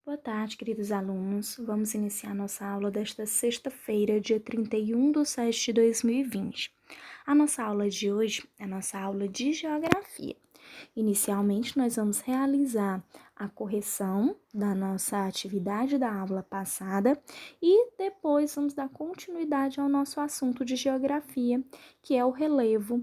Boa tarde, queridos alunos. Vamos iniciar nossa aula desta sexta-feira, dia 31/7/2020. A nossa aula de hoje é a nossa aula de Geografia. Inicialmente, nós vamos realizar a correção da nossa atividade da aula passada e depois vamos dar continuidade ao nosso assunto de Geografia, que é o relevo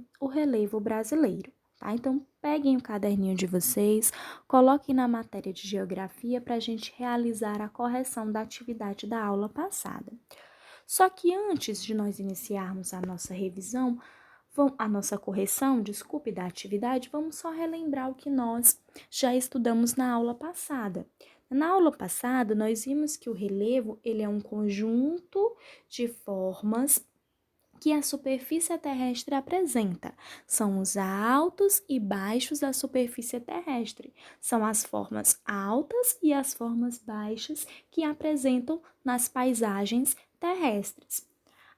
brasileiro. Tá? Então, peguem o caderninho de vocês, coloquem na matéria de Geografia para a gente realizar a correção da atividade da aula passada. Só que antes de nós iniciarmos a nossa revisão, a nossa correção, da atividade, vamos só relembrar o que nós já estudamos na aula passada. Na aula passada, nós vimos que o relevo ele é um conjunto de formas que a superfície terrestre apresenta. São os altos e baixos da superfície terrestre. São as formas altas e as formas baixas que apresentam nas paisagens terrestres.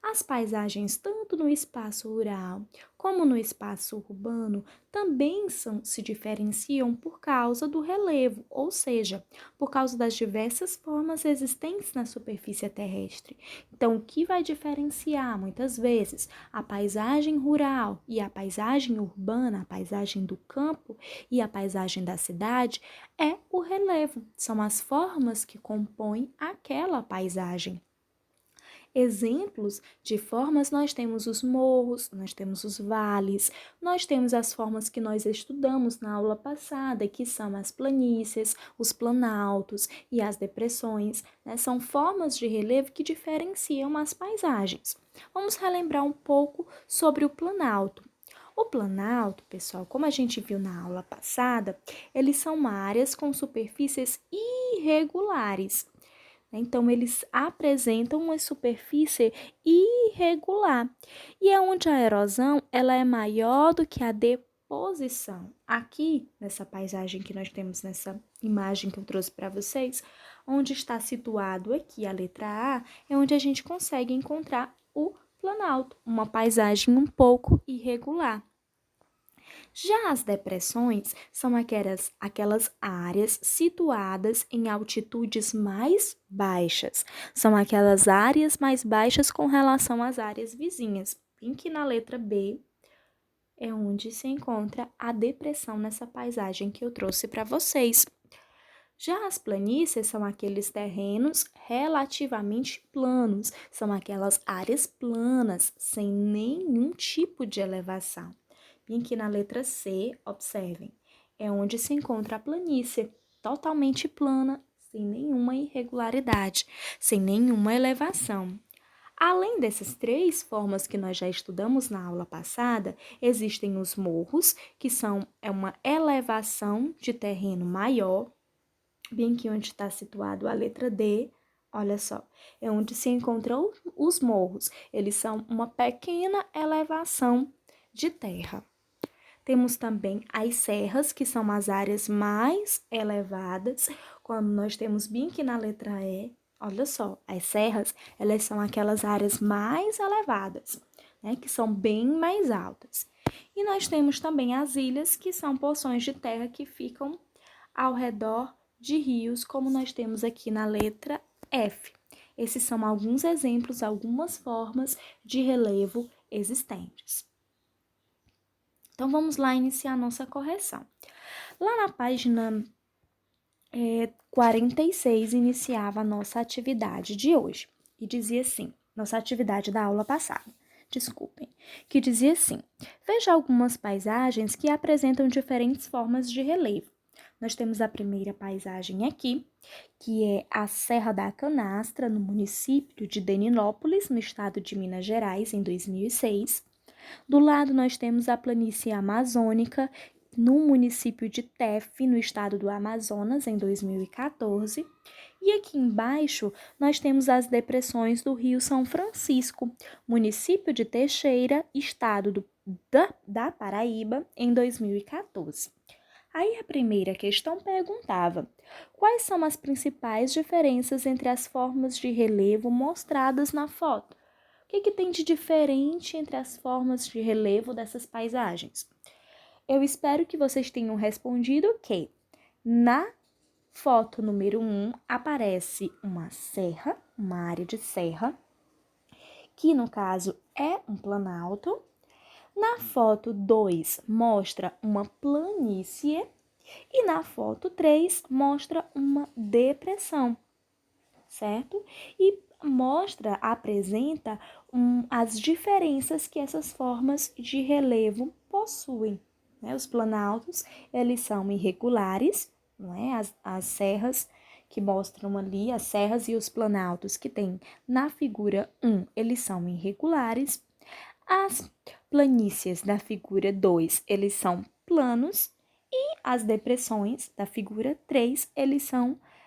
As paisagens, tanto no espaço rural como no espaço urbano, também se diferenciam por causa do relevo, ou seja, por causa das diversas formas existentes na superfície terrestre. Então, o que vai diferenciar, muitas vezes, a paisagem rural e a paisagem urbana, a paisagem do campo e a paisagem da cidade, é o relevo. São as formas que compõem aquela paisagem. Exemplos de formas, nós temos os morros, nós temos os vales, nós temos as formas que nós estudamos na aula passada, que são as planícies, os planaltos e as depressões, né? São formas de relevo que diferenciam as paisagens. Vamos relembrar um pouco sobre o planalto. O planalto, pessoal, como a gente viu na aula passada, eles são áreas com superfícies irregulares. Então, eles apresentam uma superfície irregular e é onde a erosão ela é maior do que a deposição. Aqui, nessa paisagem que nós temos, nessa imagem que eu trouxe para vocês, onde está situado aqui a letra A, é onde a gente consegue encontrar o planalto, uma paisagem um pouco irregular. Já as depressões são aquelas áreas situadas em altitudes mais baixas. São aquelas áreas mais baixas com relação às áreas vizinhas. Em que na letra B é onde se encontra a depressão nessa paisagem que eu trouxe para vocês. Já as planícies são aqueles terrenos relativamente planos, são aquelas áreas planas, sem nenhum tipo de elevação. E aqui na letra C, observem, é onde se encontra a planície, totalmente plana, sem nenhuma irregularidade, sem nenhuma elevação. Além dessas três formas que nós já estudamos na aula passada, existem os morros, que é uma elevação de terreno maior, bem aqui onde está situado a letra D, olha só, é onde se encontram os morros. Eles são uma pequena elevação de terra. Temos também as serras, que são as áreas mais elevadas, quando nós temos bem aqui na letra E, olha só, as serras, elas são aquelas áreas mais elevadas, né, que são bem mais altas. E nós temos também as ilhas, que são porções de terra que ficam ao redor de rios, como nós temos aqui na letra F. Esses são alguns exemplos, algumas formas de relevo existentes. Então, vamos lá iniciar a nossa correção. Lá na página 46, iniciava a nossa atividade de hoje. E dizia assim, nossa atividade da aula passada, que dizia assim, veja algumas paisagens que apresentam diferentes formas de relevo. Nós temos a primeira paisagem aqui, que é a Serra da Canastra, no município de Deninópolis, no estado de Minas Gerais, em 2006. Do lado, nós temos a planície amazônica, no município de Tefe, no estado do Amazonas, em 2014. E aqui embaixo, nós temos as depressões do Rio São Francisco, município de Teixeira, estado da Paraíba, em 2014. Aí a primeira questão perguntava: quais são as principais diferenças entre as formas de relevo mostradas na foto? O que tem de diferente entre as formas de relevo dessas paisagens? Eu espero que vocês tenham respondido que na foto número 1 aparece uma serra, uma área de serra, que no caso é um planalto. Na foto 2 mostra uma planície e na foto 3 mostra uma depressão, certo? E apresenta as diferenças que essas formas de relevo possuem, né? Os planaltos, eles são irregulares, não é? As serras que mostram ali, as serras e os planaltos que tem na figura 1, eles são irregulares. As planícies da figura 2, eles são planos, e as depressões da figura 3,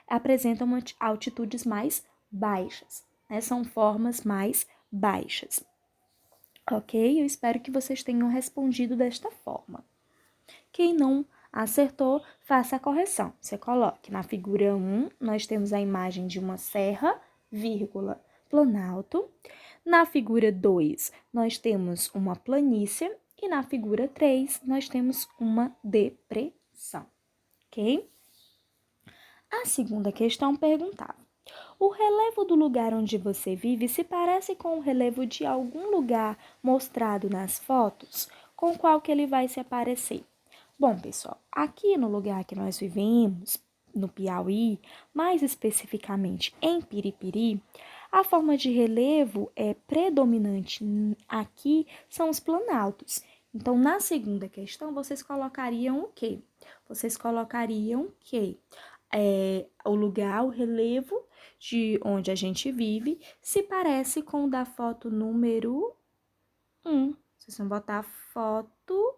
apresentam altitudes mais baixas, né? São formas mais baixas. Ok? Eu espero que vocês tenham respondido desta forma. Quem não acertou, faça a correção. Você coloque na figura 1, nós temos a imagem de uma serra, vírgula, planalto. Na figura 2, nós temos uma planície. E na figura 3, nós temos uma depressão. Ok? A segunda questão perguntava: o relevo do lugar onde você vive se parece com o relevo de algum lugar mostrado nas fotos? Com qual que ele vai se aparecer? Bom, pessoal, aqui no lugar que nós vivemos, no Piauí, mais especificamente em Piripiri, a forma de relevo predominante aqui são os planaltos. Então, na segunda questão, vocês colocariam o quê? Vocês colocariam que o lugar, o relevo de onde a gente vive, se parece com o da foto número 1. Vocês vão botar foto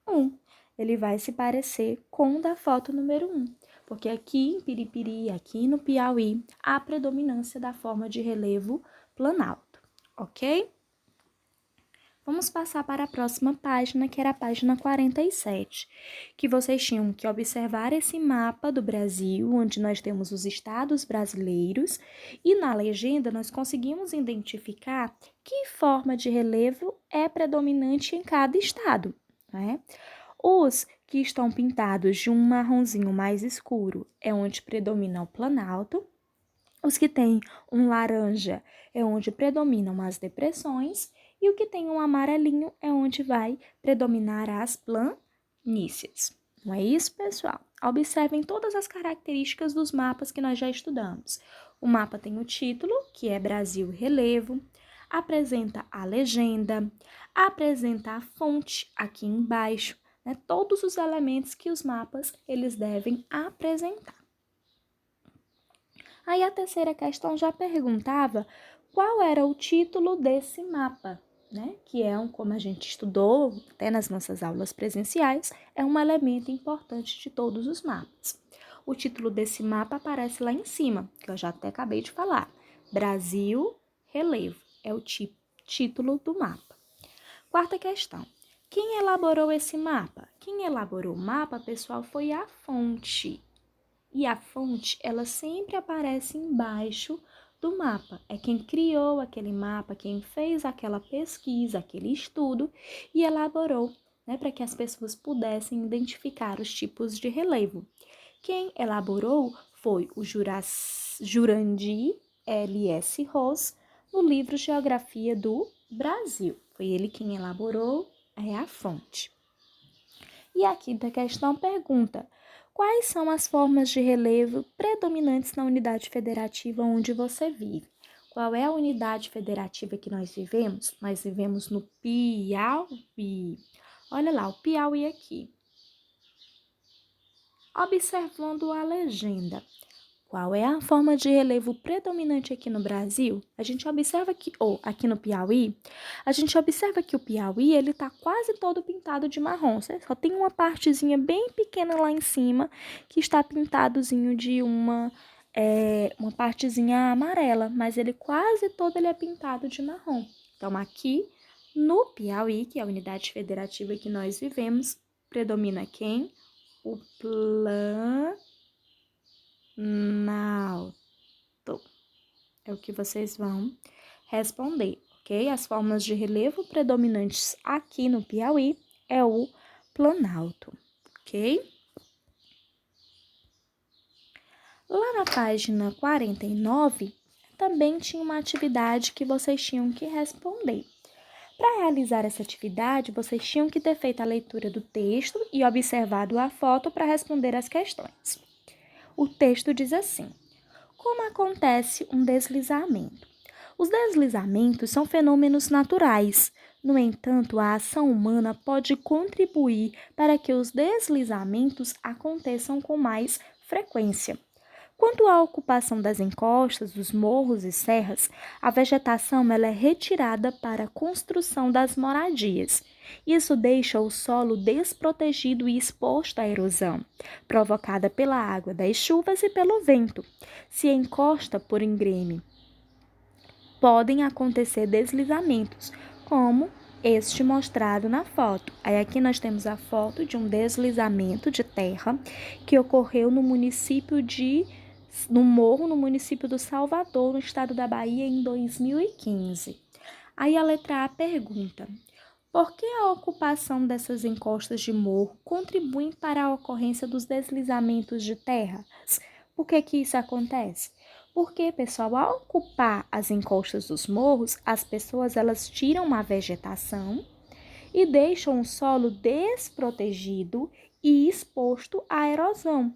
1. Ele vai se parecer com o da foto número 1, porque aqui em Piripiri, aqui no Piauí, há a predominância da forma de relevo planalto, ok? Vamos passar para a próxima página, que era a página 47, que vocês tinham que observar esse mapa do Brasil, onde nós temos os estados brasileiros, e na legenda nós conseguimos identificar que forma de relevo é predominante em cada estado, né? Os que estão pintados de um marronzinho mais escuro é onde predomina o planalto. Os que têm um laranja é onde predominam as depressões. E o que tem um amarelinho é onde vai predominar as planícies. Não é isso, pessoal? Observem todas as características dos mapas que nós já estudamos. O mapa tem o título, que é Brasil Relevo, apresenta a legenda, apresenta a fonte aqui embaixo, né? Todos os elementos que os mapas eles devem apresentar. Aí a terceira questão já perguntava qual era o título desse mapa, né? Que como a gente estudou até nas nossas aulas presenciais, é um elemento importante de todos os mapas. O título desse mapa aparece lá em cima, que eu já até acabei de falar. Brasil Relevo é o título do mapa. Quarta questão. Quem elaborou esse mapa? Quem elaborou o mapa, pessoal, foi a fonte. E a fonte, ela sempre aparece embaixo do mapa. É quem criou aquele mapa, quem fez aquela pesquisa, aquele estudo e elaborou, né, para que as pessoas pudessem identificar os tipos de relevo. Quem elaborou foi o Jurandir L.S. Ross, no livro Geografia do Brasil. Foi ele quem elaborou a fonte. E a quinta questão pergunta: quais são as formas de relevo predominantes na unidade federativa onde você vive? Qual é a unidade federativa que nós vivemos? Nós vivemos no Piauí. Olha lá, o Piauí aqui. Observando a legenda. Qual é a forma de relevo predominante aqui no Brasil? A gente observa que, aqui no Piauí, a gente observa que o Piauí, ele tá quase todo pintado de marrom. Só tem uma partezinha bem pequena lá em cima que está pintadozinho de uma partezinha amarela, mas ele quase todo ele é pintado de marrom. Então, aqui no Piauí, que é a unidade federativa que nós vivemos, predomina quem? O planalto. É o que vocês vão responder, ok? As formas de relevo predominantes aqui no Piauí é o planalto. ok? Lá na página 49, também tinha uma atividade que vocês tinham que responder. Para realizar essa atividade, vocês tinham que ter feito a leitura do texto e observado a foto para responder as questões. O texto diz assim: como acontece um deslizamento? Os deslizamentos são fenômenos naturais. No entanto, a ação humana pode contribuir para que os deslizamentos aconteçam com mais frequência. Quanto à ocupação das encostas, dos morros e serras, a vegetação ela é retirada para a construção das moradias. Isso deixa o solo desprotegido e exposto à erosão, provocada pela água das chuvas e pelo vento. Se a encosta por íngreme, podem acontecer deslizamentos, como este mostrado na foto. Aí aqui nós temos a foto de um deslizamento de terra que ocorreu no morro no município do Salvador, no estado da Bahia, em 2015. Aí a letra A pergunta: por que a ocupação dessas encostas de morro contribui para a ocorrência dos deslizamentos de terras? Por que isso acontece? Porque, pessoal, ao ocupar as encostas dos morros, as pessoas elas tiram a vegetação e deixam o solo desprotegido e exposto à erosão.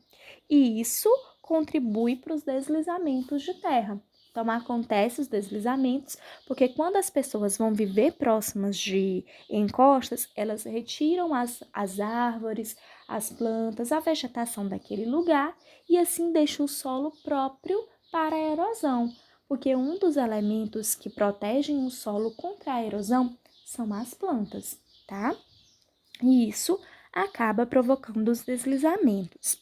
E isso contribui para os deslizamentos de terra. Então, acontece os deslizamentos, porque quando as pessoas vão viver próximas de encostas, elas retiram as árvores, as plantas, a vegetação daquele lugar e assim deixa o solo próprio para a erosão, porque um dos elementos que protegem o solo contra a erosão são as plantas, tá? E isso acaba provocando os deslizamentos.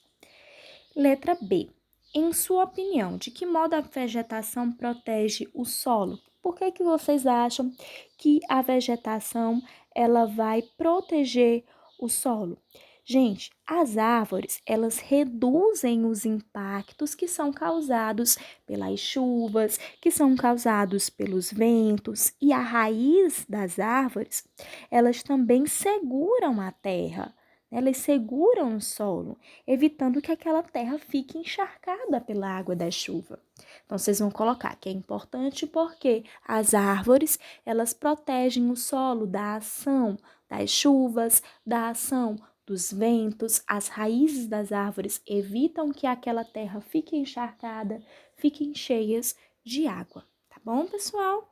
Letra B. Em sua opinião, de que modo a vegetação protege o solo? Por que vocês acham que a vegetação ela vai proteger o solo? Gente, as árvores, elas reduzem os impactos que são causados pelas chuvas, que são causados pelos ventos, e a raiz das árvores, elas também seguram a terra. Elas seguram o solo, evitando que aquela terra fique encharcada pela água da chuva. Então, vocês vão colocar que é importante porque as árvores, elas protegem o solo da ação das chuvas, da ação dos ventos. As raízes das árvores evitam que aquela terra fique encharcada, fiquem cheias de água. Tá bom, pessoal?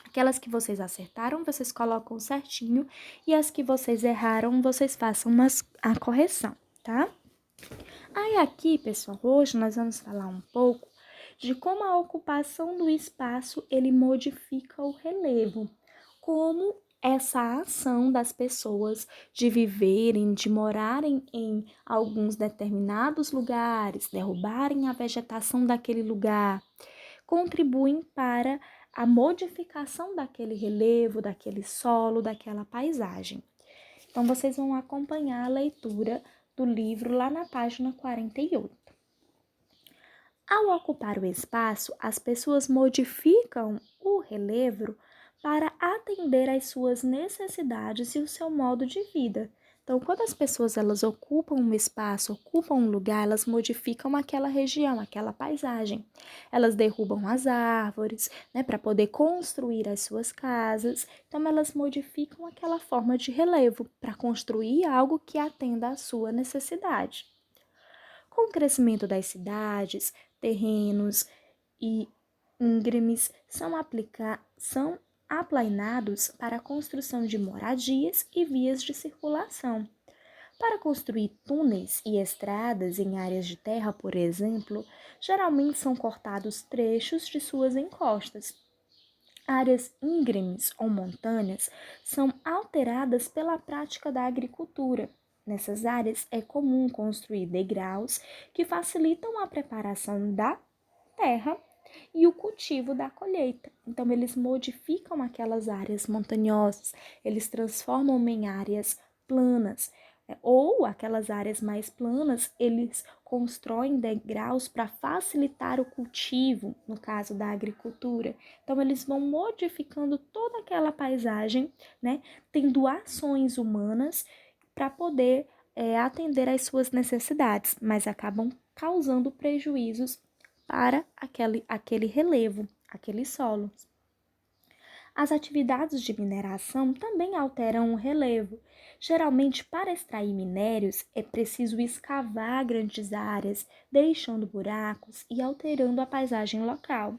Aquelas que vocês acertaram, vocês colocam certinho, e as que vocês erraram, vocês façam a correção, tá? Aí aqui, pessoal, hoje nós vamos falar um pouco de como a ocupação do espaço, ele modifica o relevo, como essa ação das pessoas de viverem, de morarem em alguns determinados lugares, derrubarem a vegetação daquele lugar, contribuem para a modificação daquele relevo, daquele solo, daquela paisagem. Então, vocês vão acompanhar a leitura do livro lá na página 48. Ao ocupar o espaço, as pessoas modificam o relevo para atender às suas necessidades e o seu modo de vida. Então, quando as pessoas elas ocupam um espaço, ocupam um lugar, elas modificam aquela região, aquela paisagem. Elas derrubam as árvores, né, para poder construir as suas casas. Então, elas modificam aquela forma de relevo para construir algo que atenda à sua necessidade. Com o crescimento das cidades, terrenos e íngremes são aplainados para a construção de moradias e vias de circulação. Para construir túneis e estradas em áreas de terra, por exemplo, geralmente são cortados trechos de suas encostas. Áreas íngremes ou montanhas são alteradas pela prática da agricultura. Nessas áreas é comum construir degraus que facilitam a preparação da terra e o cultivo da colheita. Então, eles modificam aquelas áreas montanhosas, eles transformam em áreas planas, ou aquelas áreas mais planas, eles constroem degraus para facilitar o cultivo, no caso da agricultura. Então, eles vão modificando toda aquela paisagem, né, tendo ações humanas para poder atender às suas necessidades, mas acabam causando prejuízos para aquele relevo, aquele solo. As atividades de mineração também alteram o relevo. Geralmente, para extrair minérios, é preciso escavar grandes áreas, deixando buracos e alterando a paisagem local.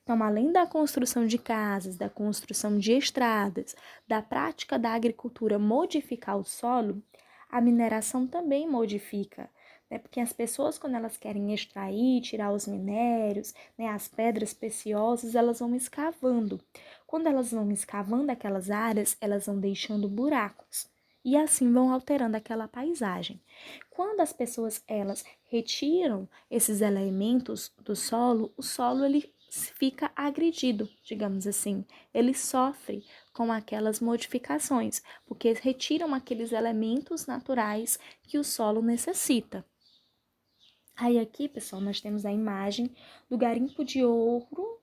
Então, além da construção de casas, da construção de estradas, da prática da agricultura modificar o solo, a mineração também modifica, né? Porque as pessoas, quando elas querem extrair, tirar os minérios, né, as pedras preciosas, elas vão escavando. Quando elas vão escavando aquelas áreas, elas vão deixando buracos e assim vão alterando aquela paisagem. Quando as pessoas elas retiram esses elementos do solo, o solo ele fica agredido, digamos assim. Ele sofre com aquelas modificações, porque retiram aqueles elementos naturais que o solo necessita. Aí aqui, pessoal, nós temos a imagem do garimpo de ouro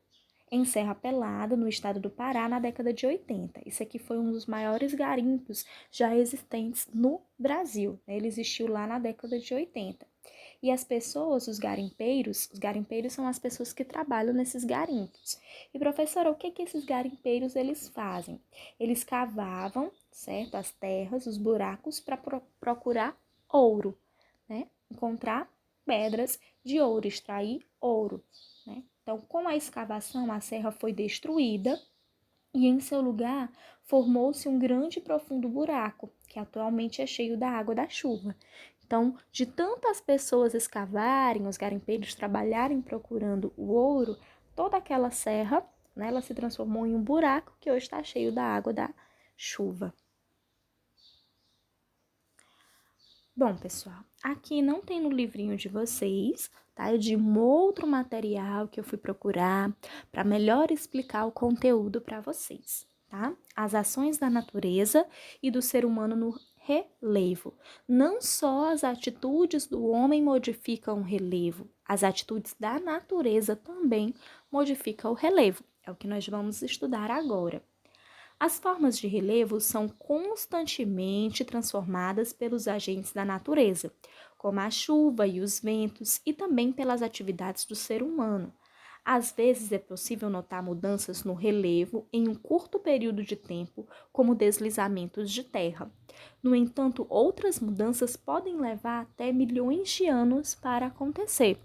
em Serra Pelada, no estado do Pará, na década de 80. Isso aqui foi um dos maiores garimpos já existentes no Brasil. Ele existiu lá na década de 80. E as pessoas, os garimpeiros são as pessoas que trabalham nesses garimpos. E, professora, o que esses garimpeiros eles fazem? Eles cavavam, certo, as terras, os buracos, para procurar ouro, né? Encontrar pedras de ouro, extrair ouro, né? Então, com a escavação, a serra foi destruída e, em seu lugar, formou-se um grande e profundo buraco, que atualmente é cheio da água da chuva. Então, de tantas pessoas escavarem, os garimpeiros trabalharem procurando o ouro, toda aquela serra, né, ela se transformou em um buraco que hoje está cheio da água da chuva. Bom, pessoal, aqui não tem no livrinho de vocês, tá? É de um outro material que eu fui procurar para melhor explicar o conteúdo para vocês, tá? As ações da natureza e do ser humano no relevo. Não só as atitudes do homem modificam o relevo, as atitudes da natureza também modificam o relevo. É o que nós vamos estudar agora. As formas de relevo são constantemente transformadas pelos agentes da natureza, como a chuva e os ventos, e também pelas atividades do ser humano. Às vezes é possível notar mudanças no relevo em um curto período de tempo, como deslizamentos de terra. No entanto, outras mudanças podem levar até milhões de anos para acontecer.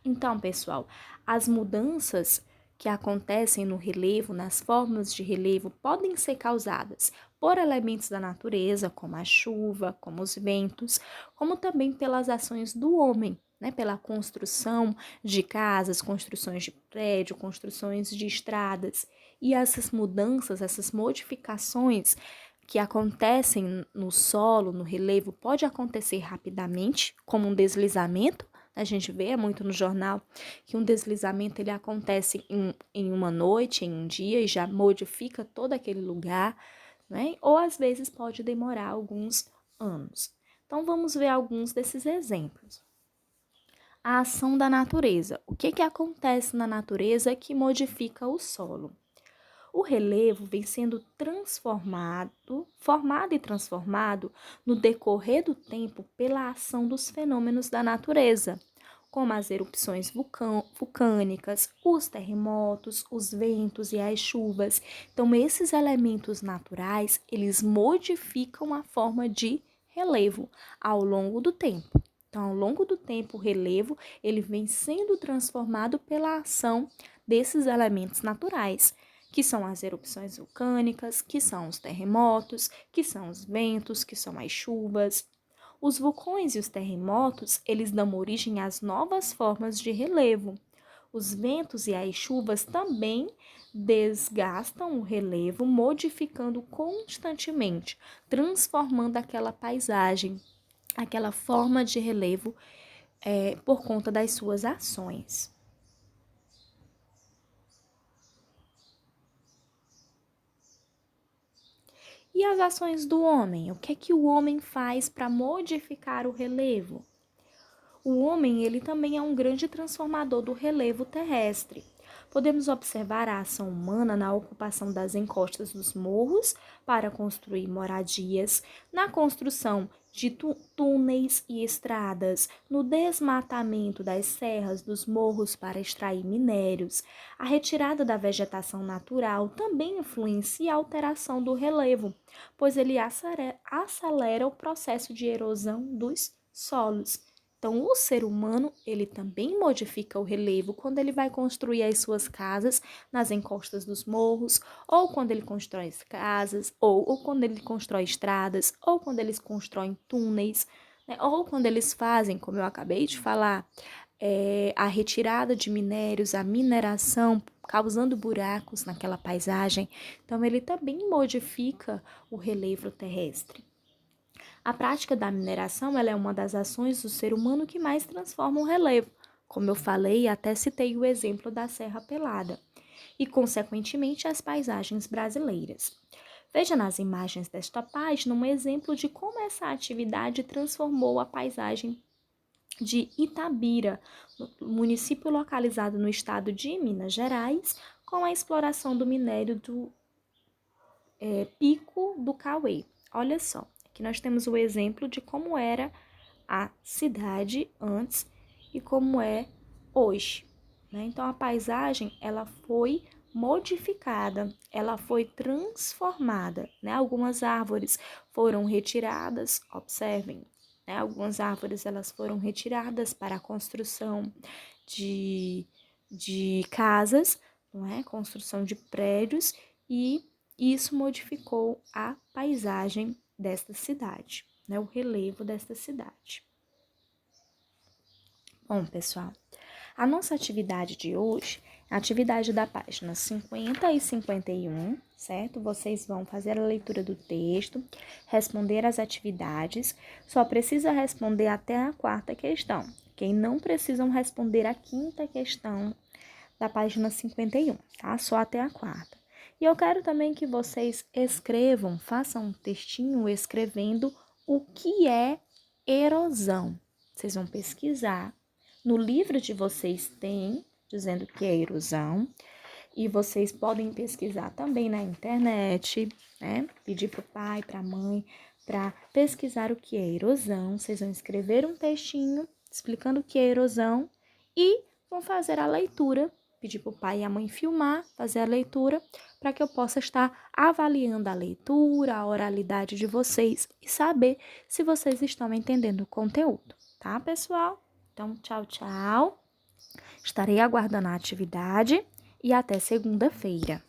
Então, pessoal, as mudanças que acontecem no relevo, nas formas de relevo, podem ser causadas por elementos da natureza, como a chuva, como os ventos, como também pelas ações do homem, né? Pela construção de casas, construções de prédio, construções de estradas. E essas mudanças, essas modificações que acontecem no solo, no relevo, pode acontecer rapidamente, como um deslizamento. A gente vê muito no jornal que um deslizamento ele acontece em uma noite, em um dia, e já modifica todo aquele lugar, né? Ou às vezes pode demorar alguns anos. Então vamos ver alguns desses exemplos. A ação da natureza. O que acontece na natureza que modifica o solo? O relevo vem sendo formado e transformado no decorrer do tempo pela ação dos fenômenos da natureza, como as erupções vulcânicas, os terremotos, os ventos e as chuvas. Então, esses elementos naturais, eles modificam a forma de relevo ao longo do tempo. Então, ao longo do tempo, o relevo, ele vem sendo transformado pela ação desses elementos naturais, que são as erupções vulcânicas, que são os terremotos, que são os ventos, que são as chuvas. Os vulcões e os terremotos, eles dão origem às novas formas de relevo. Os ventos e as chuvas também desgastam o relevo, modificando constantemente, transformando aquela paisagem, aquela forma de relevo por conta das suas ações. E as ações do homem? O que o homem faz para modificar o relevo? O homem, ele também é um grande transformador do relevo terrestre. Podemos observar a ação humana na ocupação das encostas dos morros para construir moradias, na construção de túneis e estradas, no desmatamento das serras dos morros para extrair minérios. A retirada da vegetação natural também influencia a alteração do relevo, pois ele acelera o processo de erosão dos solos. Então, o ser humano, ele também modifica o relevo quando ele vai construir as suas casas nas encostas dos morros, ou quando ele constrói casas, ou quando ele constrói estradas, ou quando eles constroem túneis, né? Ou quando eles fazem, como eu acabei de falar, a retirada de minérios, a mineração, causando buracos naquela paisagem. Então, ele também modifica o relevo terrestre. A prática da mineração ela é uma das ações do ser humano que mais transforma o relevo. Como eu falei, até citei o exemplo da Serra Pelada. E, consequentemente, as paisagens brasileiras. Veja nas imagens desta página um exemplo de como essa atividade transformou a paisagem de Itabira, município localizado no estado de Minas Gerais, com a exploração do minério do Pico do Cauê. Olha só, aqui nós temos o exemplo de como era a cidade antes e como é hoje, né? Então, a paisagem, ela foi modificada, ela foi transformada, né? Algumas árvores foram retiradas, observem, né? Algumas árvores, elas foram retiradas para a construção de casas, não é? Construção de prédios, e isso modificou a paisagem desta cidade, né? O relevo desta cidade. Bom, pessoal, a nossa atividade de hoje é a atividade da página 50 e 51, certo? Vocês vão fazer a leitura do texto, responder as atividades, só precisa responder até a quarta questão. Quem não precisam responder a quinta questão da página 51, tá? Só até a quarta. E eu quero também que vocês escrevam, façam um textinho escrevendo o que é erosão. Vocês vão pesquisar. No livro de vocês tem dizendo o que é erosão. E vocês podem pesquisar também na internet, né? Pedir para o pai, para a mãe, para pesquisar o que é erosão. Vocês vão escrever um textinho explicando o que é erosão e vão fazer a leitura. Pedir para o pai e a mãe filmar, fazer a leitura, para que eu possa estar avaliando a leitura, a oralidade de vocês e saber se vocês estão entendendo o conteúdo, tá, pessoal? Então, tchau, tchau. Estarei aguardando a atividade e até segunda-feira.